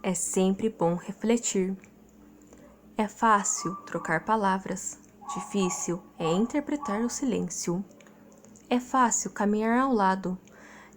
É sempre bom refletir. É fácil trocar palavras, difícil é interpretar o silêncio. É fácil caminhar ao lado,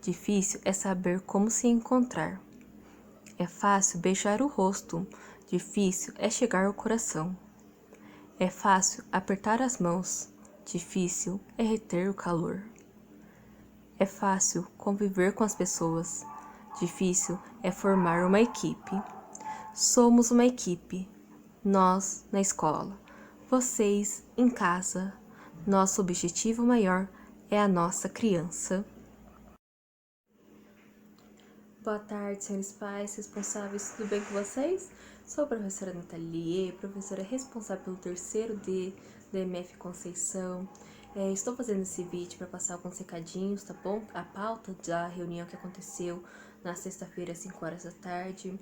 difícil é saber como se encontrar. É fácil beijar o rosto, difícil é chegar ao coração. É fácil apertar as mãos, difícil é reter o calor. É fácil conviver com as pessoas, difícil é formar uma equipe. Somos uma equipe, nós na escola, vocês em casa. Nosso objetivo maior é a nossa criança. Boa tarde, senhores pais, responsáveis, tudo bem com vocês? Sou a professora Nathalie, professora responsável pelo terceiro D da MF Conceição. Estou fazendo esse vídeo para passar alguns recadinhos, tá bom? A pauta da reunião que aconteceu na sexta-feira, às 5 horas da tarde.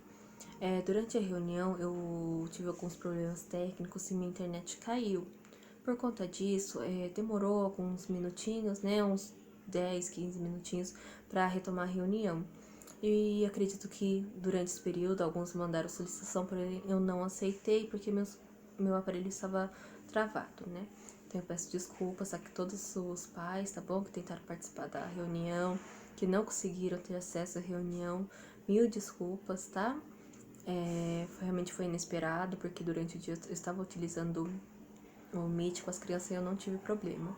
Durante a reunião eu tive alguns problemas técnicos e minha internet caiu. Por conta disso, demorou alguns minutinhos, né? Uns 10, 15 minutinhos para retomar a reunião. E acredito que durante esse período alguns mandaram solicitação, porém eu não aceitei porque meu aparelho estava travado, né? Então eu peço desculpas a todos os pais, tá bom? Que tentaram participar da reunião, que não conseguiram ter acesso à reunião. Mil desculpas, tá? Realmente foi inesperado, porque durante o dia eu estava utilizando o Meet com as crianças e eu não tive problema.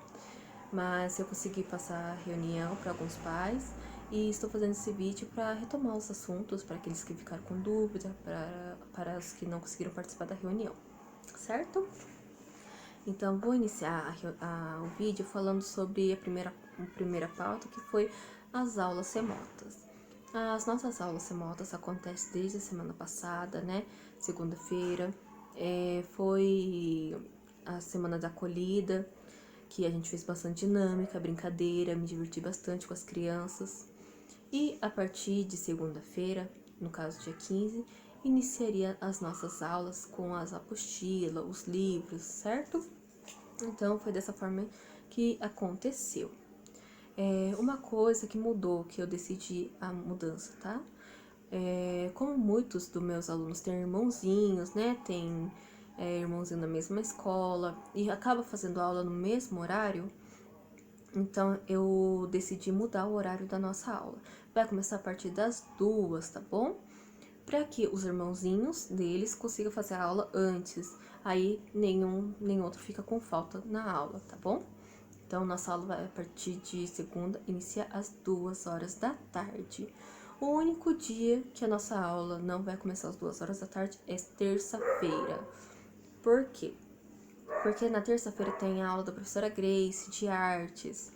Mas eu consegui passar a reunião para alguns pais e estou fazendo esse vídeo para retomar os assuntos, para aqueles que ficaram com dúvida, para os que não conseguiram participar da reunião, certo? Então, vou iniciar o vídeo falando sobre a primeira pauta, que foi as aulas remotas. As nossas aulas remotas acontecem desde a semana passada, né? Segunda-feira. Foi a semana da acolhida, que a gente fez bastante dinâmica, brincadeira, me diverti bastante com as crianças. E a partir de segunda-feira, no caso dia 15, iniciaria as nossas aulas com as apostilas, os livros, certo? Então foi dessa forma que aconteceu. Uma coisa que mudou, que eu decidi a mudança, tá? Como muitos dos meus alunos têm irmãozinhos, né? Tem irmãozinho na mesma escola e acaba fazendo aula no mesmo horário, então eu decidi mudar o horário da nossa aula. Vai começar a partir das 2, tá bom? Para que os irmãozinhos deles consigam fazer a aula antes. Aí nem outro fica com falta na aula, tá bom? Então nossa aula vai a partir de segunda, inicia às 2 horas da tarde. O único dia que a nossa aula não vai começar às 2 horas da tarde é terça-feira. Por quê? Porque na terça-feira tem a aula da professora Grace de artes.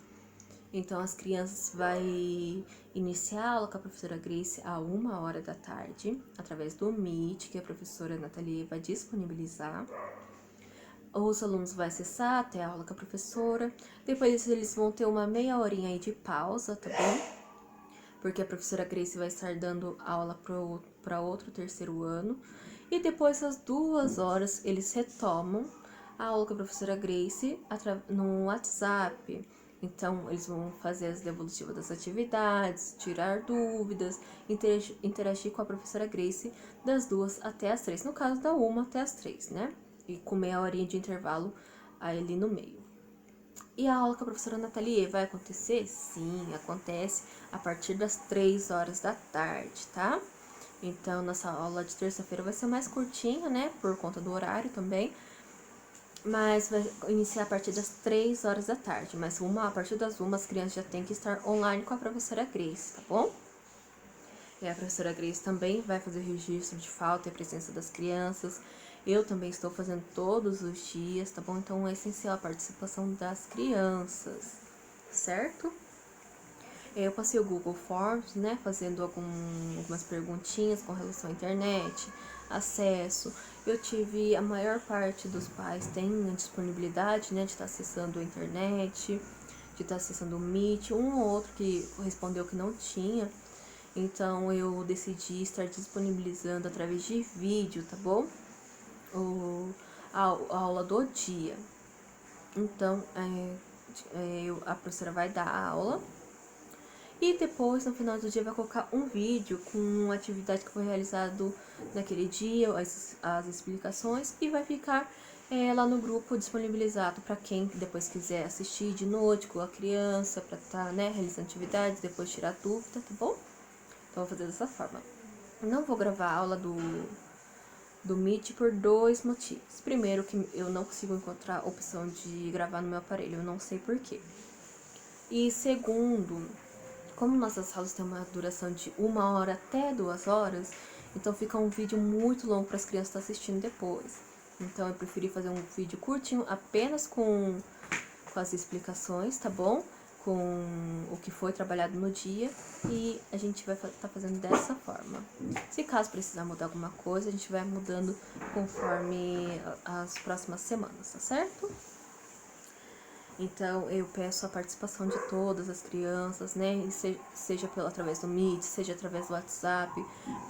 Então as crianças vai iniciar a aula com a professora Grace a 1 hora da tarde, através do Meet, que a professora Nathalie vai disponibilizar. Os alunos vão acessar até a aula com a professora. Depois eles vão ter uma meia horinha aí de pausa, tá bom? Porque a professora Grace vai estar dando aula para outro terceiro ano. E depois, às 2 horas, eles retomam a aula com a professora Grace no WhatsApp. Então, eles vão fazer as devolutivas das atividades, tirar dúvidas, interagir com a professora Grace das 2 até as 3. No caso, da 1 até as 3, né? E com meia horinha de intervalo ali no meio. E a aula com a professora Nathalie vai acontecer? Sim, acontece a partir das 3 horas da tarde, tá? Então, nossa aula de terça-feira vai ser mais curtinha, né? Por conta do horário também. Mas vai iniciar a partir das 3 horas da tarde. Mas a partir das 1, as crianças já têm que estar online com a professora Grace, tá bom? E a professora Grace também vai fazer registro de falta e presença das crianças. Eu também estou fazendo todos os dias, tá bom? Então é essencial a participação das crianças, certo? Eu passei o Google Forms, né? Fazendo algumas perguntinhas com relação à internet, acesso. Eu tive, a maior parte dos pais tem a disponibilidade, né? De estar acessando a internet, de estar acessando o Meet. Um ou outro que respondeu que não tinha. Então eu decidi estar disponibilizando através de vídeo, tá bom? A aula do dia. Então a professora vai dar a aula E depois, no final do dia, vai colocar um vídeo com a atividade que foi realizado naquele dia, as explicações, e vai ficar lá no grupo disponibilizado para quem depois quiser assistir de noite com a criança, para estar, né, realizando atividades, depois tirar dúvida, tá bom? Então, vou fazer dessa forma. Não vou gravar a aula do Meet por dois motivos. Primeiro, que eu não consigo encontrar a opção de gravar no meu aparelho, eu não sei porquê. E segundo, como nossas aulas têm uma duração de 1 hora até 2 horas, então fica um vídeo muito longo para as crianças estar assistindo depois. Então eu preferi fazer um vídeo curtinho apenas com as explicações, tá bom? Com o que foi trabalhado no dia, e a gente vai estar fazendo dessa forma. Se caso precisar mudar alguma coisa, a gente vai mudando conforme as próximas semanas, tá certo? Então, eu peço a participação de todas as crianças, né? Seja através do Meet, seja através do WhatsApp,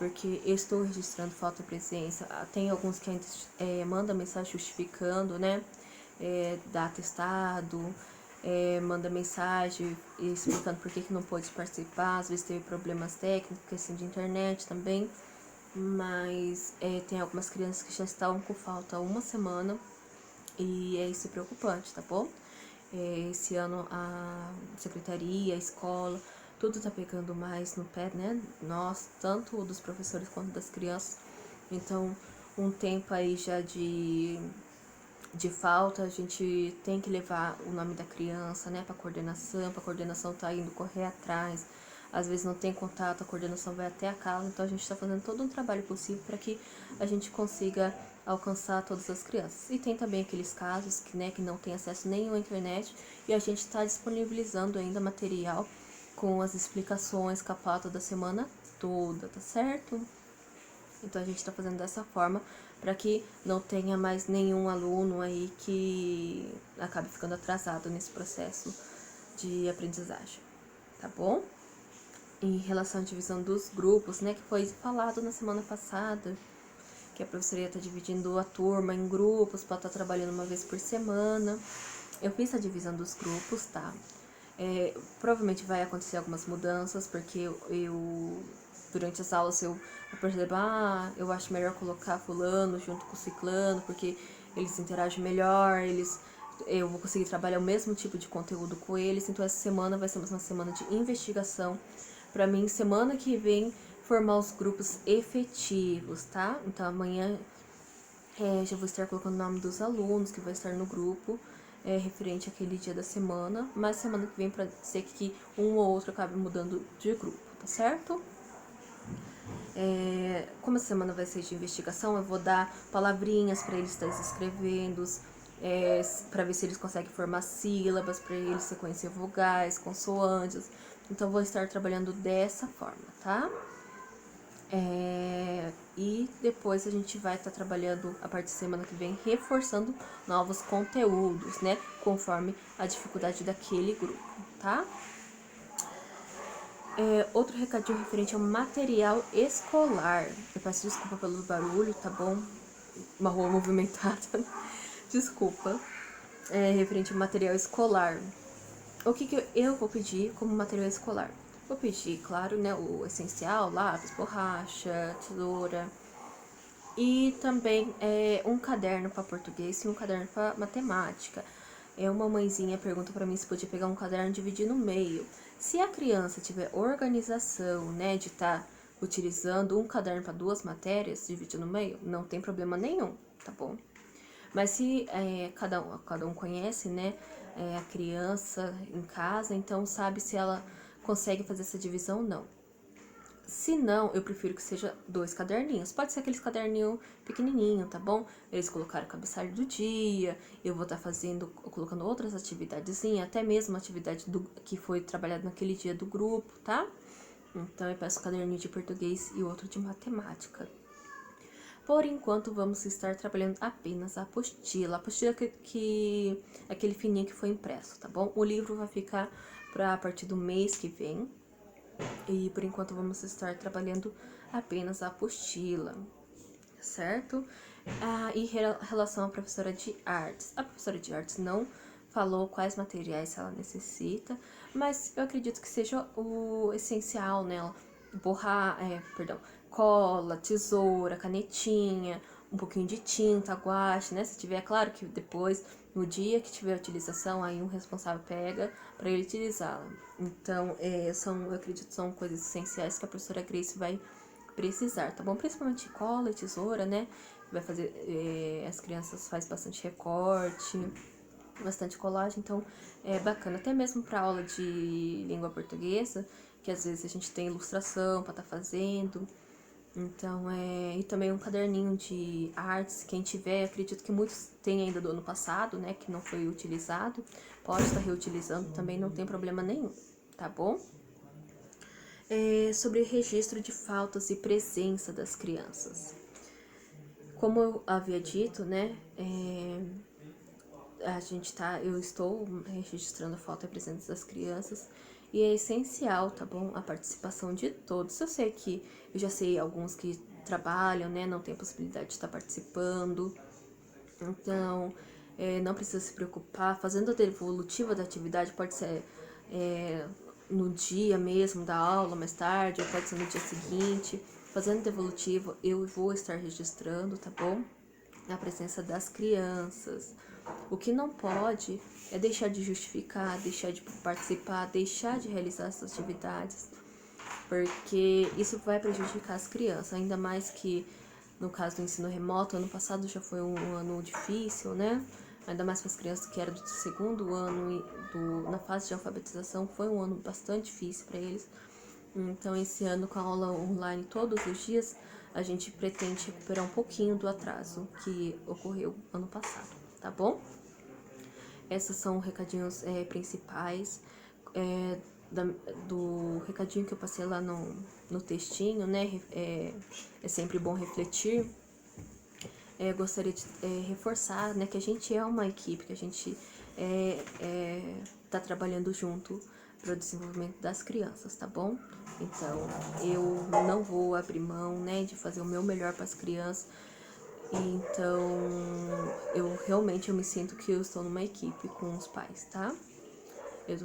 porque eu estou registrando falta de presença. Tem alguns que ainda mandam mensagem justificando, né? Dá atestado, manda mensagem explicando por que não pôde participar. Às vezes teve problemas técnicos, questão de internet também. Mas tem algumas crianças que já estavam com falta há 1 semana, e é isso preocupante, tá bom? Esse ano a secretaria, a escola, tudo tá pegando mais no pé, né? Nós, tanto dos professores quanto das crianças. Então, um tempo aí já de falta, a gente tem que levar o nome da criança, né, pra coordenação tá indo correr atrás. Às vezes não tem contato, a coordenação vai até a casa, então a gente está fazendo todo um trabalho possível para que a gente consiga alcançar todas as crianças. E tem também aqueles casos que, né, que não tem acesso nenhum à internet, e a gente está disponibilizando ainda material com as explicações, com a pauta da semana toda, tá certo? Então a gente está fazendo dessa forma para que não tenha mais nenhum aluno aí que acabe ficando atrasado nesse processo de aprendizagem, tá bom? Em relação à divisão dos grupos, né, que foi falado na semana passada, que a professora ia estar dividindo a turma em grupos para estar trabalhando uma vez por semana. Eu fiz a divisão dos grupos, tá? Provavelmente vai acontecer algumas mudanças, porque eu durante as aulas eu percebo, eu acho melhor colocar fulano junto com ciclano, porque eles interagem melhor, eu vou conseguir trabalhar o mesmo tipo de conteúdo com eles. Então essa semana vai ser uma semana de investigação para mim. Semana que vem formar os grupos efetivos, tá? Então amanhã já vou estar colocando o nome dos alunos que vai estar no grupo, referente àquele dia da semana, mas semana que vem pode ser que um ou outro acabe mudando de grupo, tá certo? Como a semana vai ser de investigação, eu vou dar palavrinhas para eles estarem escrevendo, para ver se eles conseguem formar sílabas, para eles sequenciar vogais, consoantes. Então, vou estar trabalhando dessa forma, tá? E depois a gente vai estar trabalhando a partir da semana que vem, reforçando novos conteúdos, né? Conforme a dificuldade daquele grupo, tá? Outro recadinho referente ao material escolar. Eu peço desculpa pelo barulho, tá bom? Uma rua movimentada. Desculpa. Referente ao material escolar. O que eu vou pedir como material escolar? Vou pedir, claro, né, o essencial, lápis, borracha, tesoura. E também um caderno para português e um caderno para matemática. Uma mãezinha pergunta para mim se podia pegar um caderno e dividir no meio. Se a criança tiver organização, né, de estar utilizando um caderno para 2 matérias, dividir no meio, não tem problema nenhum, tá bom? Mas se cada um conhece, né, a criança em casa, então sabe se ela consegue fazer essa divisão ou não. Se não, eu prefiro que seja 2 caderninhos. Pode ser aqueles caderninho pequenininho, tá bom? Eles colocaram o cabeçalho do dia, eu vou estar colocando outras atividades, até mesmo a atividade que foi trabalhada naquele dia do grupo, tá? Então, eu peço caderninho de português e outro de matemática. Por enquanto, vamos estar trabalhando apenas a apostila. A apostila aquele fininho que foi impresso, tá bom? O livro vai ficar a partir do mês que vem. E por enquanto vamos estar trabalhando apenas a apostila, certo? E em relação à professora de artes. A professora de artes não falou quais materiais ela necessita, mas eu acredito que seja o essencial, né? Cola, tesoura, canetinha, um pouquinho de tinta, guache, né? Se tiver, claro que depois, no dia que tiver utilização, aí um responsável pega para ele utilizá-la. Então, eu acredito que são coisas essenciais que a professora Grace vai precisar, tá bom? Principalmente cola e tesoura, né? Vai fazer, as crianças fazem bastante recorte, bastante colagem, então é bacana. Até mesmo para aula de língua portuguesa, que às vezes a gente tem ilustração para estar fazendo. Então, e também um caderninho de artes, quem tiver, acredito que muitos têm ainda do ano passado, né, que não foi utilizado, pode estar reutilizando, também não tem problema nenhum, tá bom? Sobre registro de faltas e presença das crianças. Como eu havia dito, né, eu estou registrando a falta e a presença das crianças e é essencial, tá bom? A participação de todos. Eu sei que, eu já sei alguns que trabalham, né, não tem possibilidade de estar participando, então não precisa se preocupar. Fazendo a devolutiva da atividade, pode ser no dia mesmo da aula, mais tarde, ou pode ser no dia seguinte. Fazendo devolutivo, eu vou estar registrando, tá bom? A presença das crianças. O que não pode é deixar de justificar, deixar de participar, deixar de realizar essas atividades, porque isso vai prejudicar as crianças, ainda mais que no caso do ensino remoto, ano passado já foi um ano difícil, né? Ainda mais para as crianças que eram do segundo ano na fase de alfabetização, foi um ano bastante difícil para eles. Então, esse ano, com a aula online todos os dias, a gente pretende recuperar um pouquinho do atraso que ocorreu ano passado, tá bom? Esses são os recadinhos principais do recadinho que eu passei lá no textinho, né? É sempre bom refletir. Gostaria de reforçar, né, que a gente é uma equipe, que a gente tá trabalhando junto para o desenvolvimento das crianças, tá bom? Então, eu não vou abrir mão, né, de fazer o meu melhor para as crianças. Então, eu me sinto que eu estou numa equipe com os pais, tá?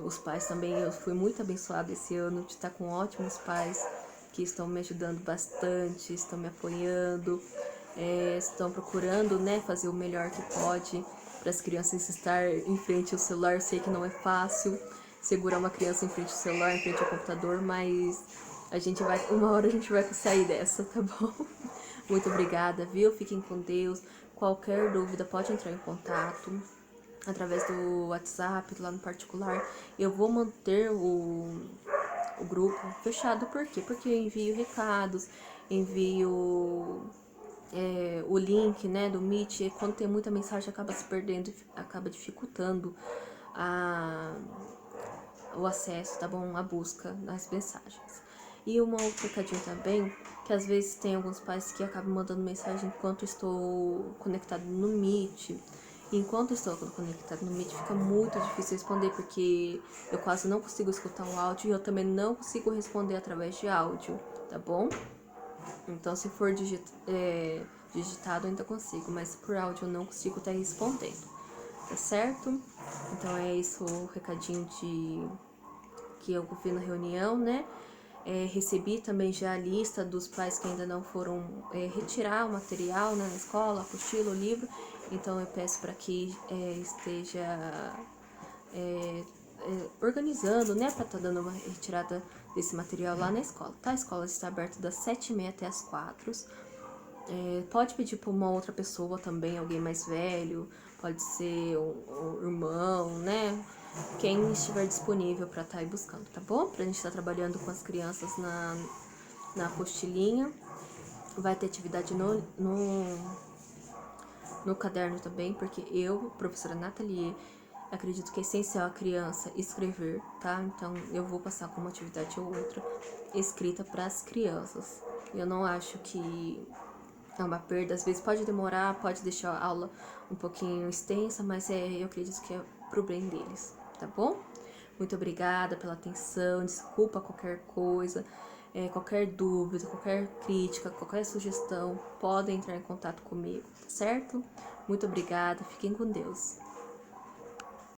Os pais também, eu fui muito abençoada esse ano de estar com ótimos pais que estão me ajudando bastante, estão me apoiando, estão procurando, né, fazer o melhor que pode para as crianças estar em frente ao celular. Eu sei que não é fácil segurar uma criança em frente ao celular, em frente ao computador, mas uma hora a gente vai sair dessa, tá bom? Muito obrigada, viu? Fiquem com Deus. Qualquer dúvida pode entrar em contato através do WhatsApp, lá no particular. Eu vou manter o grupo fechado, por quê? Porque eu envio recados, envio o link, né, do Meet. E quando tem muita mensagem acaba se perdendo, acaba dificultando o acesso, tá bom? A busca das mensagens. E uma outra recadinho também, que às vezes tem alguns pais que acabam mandando mensagem enquanto estou conectado no Meet. E enquanto estou conectado no Meet fica muito difícil responder, porque eu quase não consigo escutar o áudio e eu também não consigo responder através de áudio, tá bom? Então, se for digitado, eu ainda consigo, mas por áudio eu não consigo estar respondendo, tá certo? Então, é isso o recadinho que eu vi na reunião, né? Recebi também já a lista dos pais que ainda não foram retirar o material, né, na escola, a apostila, o livro. Então, eu peço para que esteja organizando, né, para estar dando uma retirada desse material lá na escola, tá? A escola está aberta das 7h30 até as 4. Pode pedir para uma outra pessoa também, alguém mais velho, pode ser um irmão, né? Quem estiver disponível para estar aí buscando, tá bom? Pra gente estar trabalhando com as crianças na apostilinha. Vai ter atividade no caderno também, porque eu, professora Nathalie, acredito que é essencial a criança escrever, tá? Então, eu vou passar com uma atividade ou outra escrita para as crianças. Eu não acho que é uma perda, às vezes pode demorar, pode deixar a aula um pouquinho extensa, mas eu acredito que é pro bem deles, tá bom? Muito obrigada pela atenção, desculpa qualquer coisa, qualquer dúvida, qualquer crítica, qualquer sugestão, podem entrar em contato comigo, tá certo? Muito obrigada, fiquem com Deus.